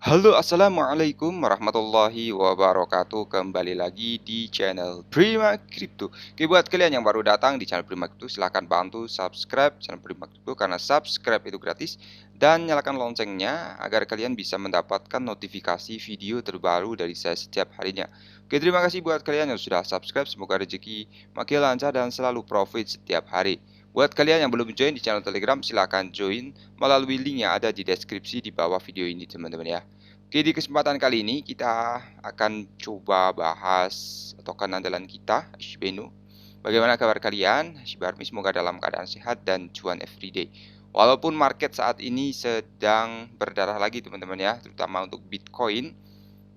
Halo, assalamualaikum warahmatullahi wabarakatuh. Kembali lagi di channel Prima Crypto. Oke, buat kalian yang baru datang di channel Prima Crypto, silahkan bantu subscribe channel Prima Crypto karena subscribe itu gratis, dan nyalakan loncengnya agar kalian bisa mendapatkan notifikasi video terbaru dari saya setiap harinya. Oke, terima kasih buat kalian yang sudah subscribe. Semoga rezeki makin lancar dan selalu profit setiap hari. Buat kalian yang belum join di channel Telegram, silahkan join melalui link yang ada di deskripsi di bawah video ini, teman-teman ya. Oke, di kesempatan kali ini kita akan coba bahas token andalan kita, Shiba Inu. Bagaimana kabar kalian? Shiba Army semoga dalam keadaan sehat dan cuan everyday. Walaupun market saat ini sedang berdarah lagi, teman-teman ya, terutama untuk Bitcoin,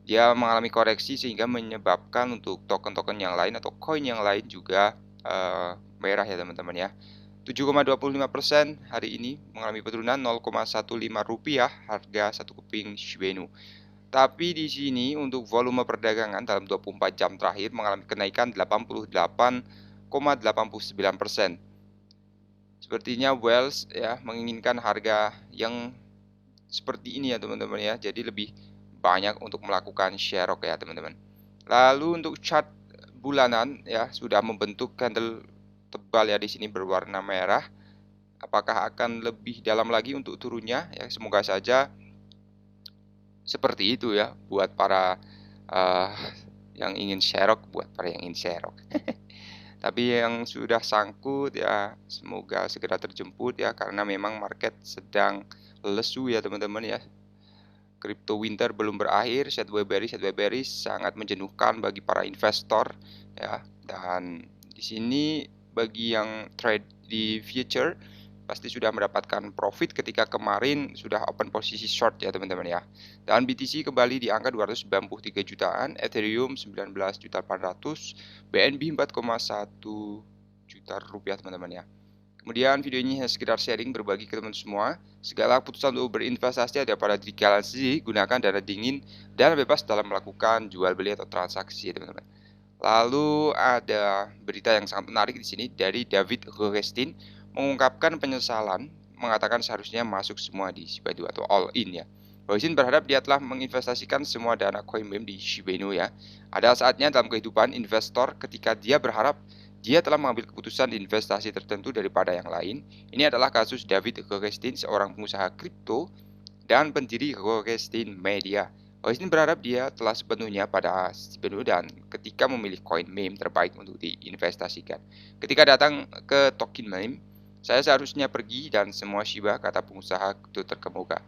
dia mengalami koreksi sehingga menyebabkan untuk token-token yang lain atau koin yang lain juga merah ya, teman-teman ya. 7,25% hari ini mengalami penurunan 0,15 rupiah harga satu keping Shiba Inu. Tapi di sini untuk volume perdagangan dalam 24 jam terakhir mengalami kenaikan 88,89%. Sepertinya Wells ya menginginkan harga yang seperti ini ya, teman-teman ya. Jadi lebih banyak untuk melakukan Sharok ya, teman-teman. Lalu untuk chart bulanan ya sudah membentuk candle tebal ya di sini berwarna merah. Apakah akan lebih dalam lagi untuk turunnya ya? Semoga saja seperti itu ya buat para uh, yang ingin Sharok, buat para yang ingin Sharok. Tapi yang sudah sangkut ya semoga segera terjemput ya, karena memang market sedang lesu ya, teman-teman ya. Crypto winter belum berakhir, sideways sangat menjenuhkan bagi para investor ya. Dan di sini bagi yang trade di future pasti sudah mendapatkan profit ketika kemarin sudah open posisi short ya, teman-teman ya. Dan BTC kembali di angka 293 jutaan, Ethereum 19.800, BNB 4,1 juta rupiah, teman-teman ya. Kemudian video ini hanya sekedar sharing berbagi ke teman semua. Segala keputusan untuk berinvestasi ada pada diri kalian sendiri. Gunakan dana dingin dan bebas dalam melakukan jual beli atau transaksi, teman-teman. Lalu ada berita yang sangat menarik di sini dari David Gorestin mengungkapkan penyesalan, mengatakan seharusnya masuk semua di Shiba Inu atau all in ya. Gorestin berharap dia telah menginvestasikan semua dana coin meme di Shiba Inu ya. Ada saatnya dalam kehidupan investor ketika dia berharap dia telah mengambil keputusan investasi tertentu daripada yang lain. Ini adalah kasus David Gorestin, seorang pengusaha kripto dan pendiri Gorestin Media. Gorestin berharap dia telah sepenuhnya pada Shiba dan ketika memilih koin meme terbaik untuk diinvestasikan. Ketika datang ke token meme, saya seharusnya pergi dan semua Shiba, kata pengusaha itu terkemuka.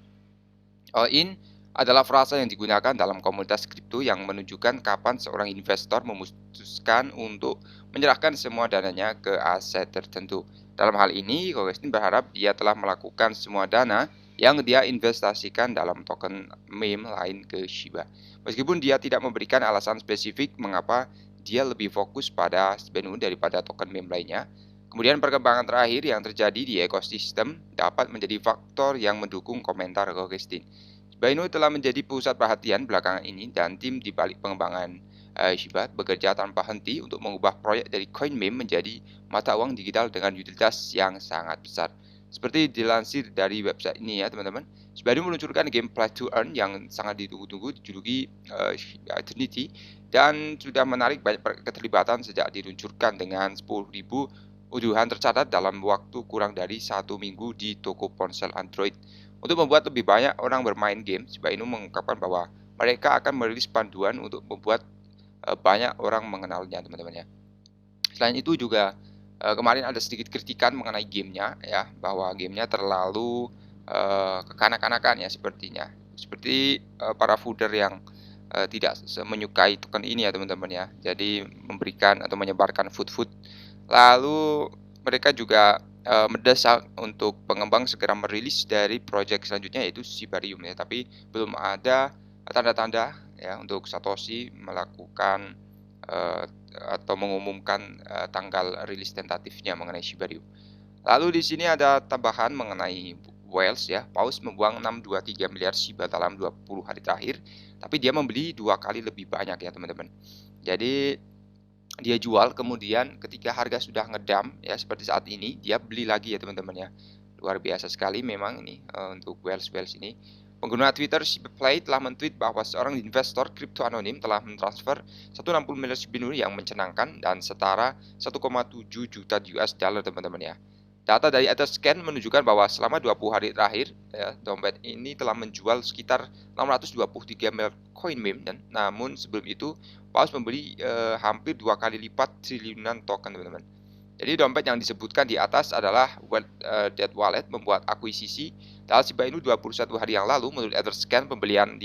All in adalah frasa yang digunakan dalam komunitas kripto yang menunjukkan kapan seorang investor memutuskan untuk menyerahkan semua dananya ke aset tertentu. Dalam hal ini, Gorestin berharap dia telah melakukan semua dana yang dia investasikan dalam token meme lain ke Shiba. Meskipun dia tidak memberikan alasan spesifik mengapa dia lebih fokus pada Shiba Inu daripada token meme lainnya. Kemudian perkembangan terakhir yang terjadi di ekosistem dapat menjadi faktor yang mendukung komentar Gorestin. Shiba Inu telah menjadi pusat perhatian belakangan ini dan tim di balik pengembangan Shiba bekerja tanpa henti untuk mengubah proyek dari coin meme menjadi mata uang digital dengan utilitas yang sangat besar. Seperti dilansir dari website ini ya, teman-teman. Shiba Inu meluncurkan game Play to Earn yang sangat ditunggu-tunggu dijuluki Eternity dan sudah menarik banyak keterlibatan sejak diluncurkan dengan 10.000 unduhan tercatat dalam waktu kurang dari 1 minggu di toko ponsel Android. Untuk membuat lebih banyak orang bermain game, Shiba Inu mengungkapkan bahwa mereka akan merilis panduan untuk membuat banyak orang mengenalnya, teman-teman ya. Selain itu juga kemarin ada sedikit kritikan mengenai gamenya ya, bahwa gamenya terlalu kekanak-kanakan ya sepertinya. Seperti para fooder yang tidak menyukai token ini ya, teman-teman ya. Jadi memberikan atau menyebarkan food. Lalu mereka juga mendesak untuk pengembang segera merilis dari proyek selanjutnya yaitu Shibarium ya, tapi belum ada tanda-tanda ya untuk Satoshi melakukan atau mengumumkan tanggal rilis tentatifnya mengenai Shibarium. Lalu di sini ada tambahan mengenai Whales ya. Paus membuang 623 miliar Shiba dalam 20 hari terakhir, tapi dia membeli 2 kali lebih banyak ya, teman-teman. Jadi dia jual, kemudian ketika harga sudah ngedam ya seperti saat ini, dia beli lagi ya, teman-teman ya. Luar biasa sekali memang ini untuk Whales ini. Pengguna Twitter Shibplay telah mentweet bahwa seorang investor kripto anonim telah mentransfer 160 miliar Shiba yang mencenangkan dan setara 1,7 juta US dollar, teman-teman ya. Data dari Etherscan menunjukkan bahwa selama 20 hari terakhir, ya, dompet ini telah menjual sekitar 623 miliar koin meme, dan namun sebelum itu Paus membeli hampir 2 kali lipat triliunan token, teman-teman. Jadi dompet yang disebutkan di atas adalah Dead Wallet membuat akuisisi dalam Shiba Inu 21 hari yang lalu. Menurut Etherscan, pembelian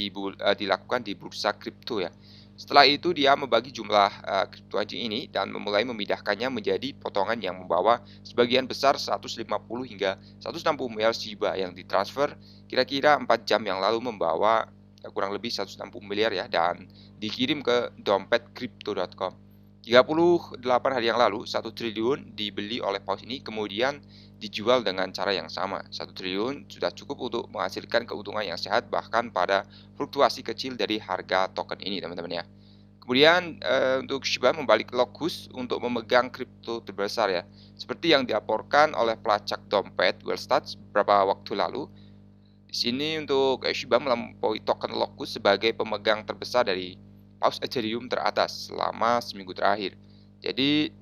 dilakukan di bursa kripto ya. Setelah itu dia membagi jumlah kripto anjing ini dan memulai memindahkannya menjadi potongan yang membawa sebagian besar 150 hingga 160 miliar Shiba yang ditransfer kira-kira 4 jam yang lalu, membawa kurang lebih 160 miliar ya, dan dikirim ke dompet crypto.com. 38 hari yang lalu, 1 triliun dibeli oleh Paus ini, kemudian dijual dengan cara yang sama. 1 triliun sudah cukup untuk menghasilkan keuntungan yang sehat bahkan pada fluktuasi kecil dari harga token ini, teman-teman ya. Kemudian untuk Shiba membalik Locus untuk memegang kripto terbesar ya. Seperti yang dilaporkan oleh pelacak dompet Wellstats beberapa waktu lalu. Di sini untuk Shiba melampaui token Locus sebagai pemegang terbesar dari Paus Ethereum teratas selama seminggu terakhir. Jadi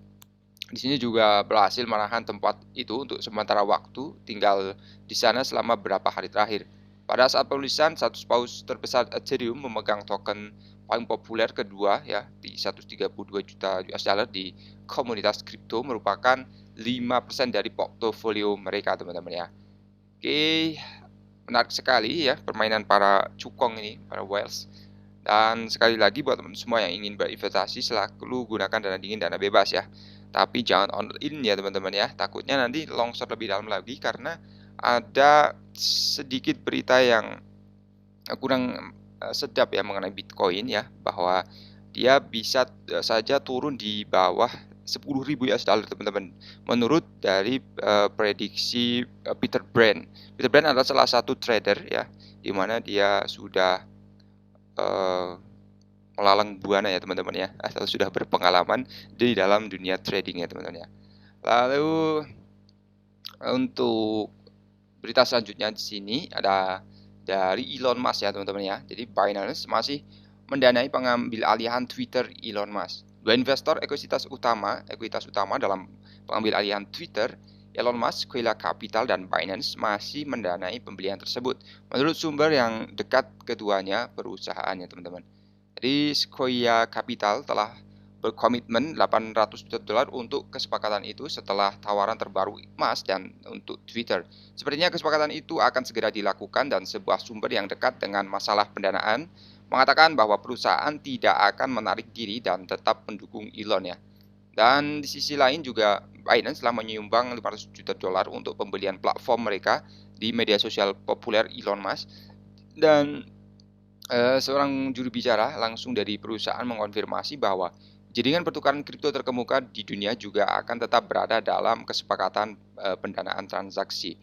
di sini juga berhasil menahan tempat itu untuk sementara waktu, tinggal di sana selama beberapa hari terakhir. Pada saat penulisan, 100 Paus terbesar Ethereum memegang token paling populer kedua ya di 132 juta US dollar di komunitas kripto, merupakan 5% dari portofolio mereka, teman-teman ya. Oke, menarik sekali ya permainan para cukong ini, para whales. Dan sekali lagi buat teman semua yang ingin berinvestasi, selalu gunakan dana dingin, dana bebas ya. Tapi jangan all in ya teman-teman ya. Takutnya nanti longsor lebih dalam lagi karena ada sedikit berita yang kurang sedap ya mengenai Bitcoin ya, bahwa dia bisa saja turun di bawah 10.000 US dollar, teman-teman. Menurut dari prediksi Peter Brand. Peter Brand adalah salah satu trader ya, di mana dia sudah melalang buana ya teman-teman ya, atau sudah berpengalaman di dalam dunia trading ya teman-teman ya. Lalu untuk berita selanjutnya di sini ada dari Elon Musk ya teman-teman ya. Jadi Binance masih mendanai pengambil alihan Twitter Elon Musk. Dua investor ekuitas utama dalam pengambil alihan Twitter, Elon Musk, Sequoia Capital, dan Binance masih mendanai pembelian tersebut. Menurut sumber yang dekat keduanya perusahaannya, teman-teman. Jadi Sequoia Capital telah berkomitmen 800 juta dolar untuk kesepakatan itu setelah tawaran terbaru Musk dan untuk Twitter. Sepertinya kesepakatan itu akan segera dilakukan, dan sebuah sumber yang dekat dengan masalah pendanaan mengatakan bahwa perusahaan tidak akan menarik diri dan tetap mendukung Elon ya. Dan di sisi lain juga Binance telah menyumbang 500 juta dolar untuk pembelian platform mereka di media sosial populer Elon Musk. Dan seorang juru bicara langsung dari perusahaan mengonfirmasi bahwa jaringan pertukaran kripto terkemuka di dunia juga akan tetap berada dalam kesepakatan pendanaan transaksi.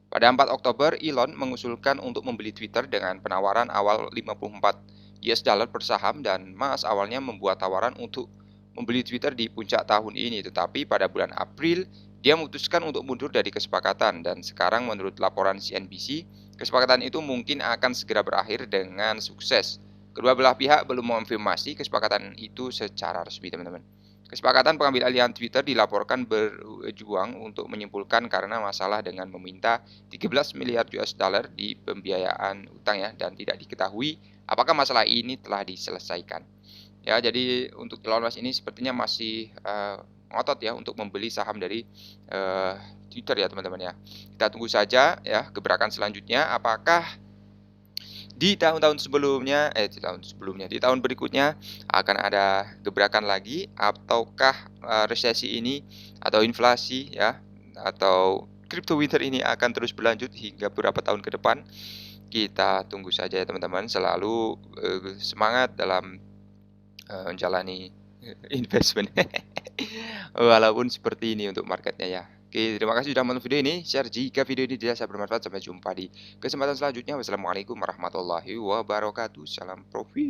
Pada 4 Oktober, Elon mengusulkan untuk membeli Twitter dengan penawaran awal 54 US dollar per saham, dan Musk awalnya membuat tawaran untuk membeli Twitter di puncak tahun ini, tetapi pada bulan April dia memutuskan untuk mundur dari kesepakatan, dan sekarang menurut laporan CNBC, kesepakatan itu mungkin akan segera berakhir dengan sukses. Kedua belah pihak belum mengonfirmasi kesepakatan itu secara resmi, teman-teman. Kesepakatan pengambil alihan Twitter dilaporkan berjuang untuk menyimpulkan karena masalah dengan meminta 13 miliar US dollar di pembiayaan utang ya, dan tidak diketahui apakah masalah ini telah diselesaikan. Ya, jadi untuk Elon Musk ini sepertinya masih ngotot ya untuk membeli saham dari Twitter ya teman-teman ya. Kita tunggu saja ya gebrakan selanjutnya, apakah di tahun-tahun sebelumnya, di tahun berikutnya akan ada gebrakan lagi, ataukah resesi ini atau inflasi ya, atau crypto winter ini akan terus berlanjut hingga beberapa tahun ke depan. Kita tunggu saja ya teman-teman, selalu semangat dalam menjalani investment walaupun seperti ini untuk marketnya ya. Oke, terima kasih sudah menonton video ini. Share jika video ini dirasa bermanfaat. Sampai jumpa di kesempatan selanjutnya. Wassalamualaikum warahmatullahi wabarakatuh. Salam profit.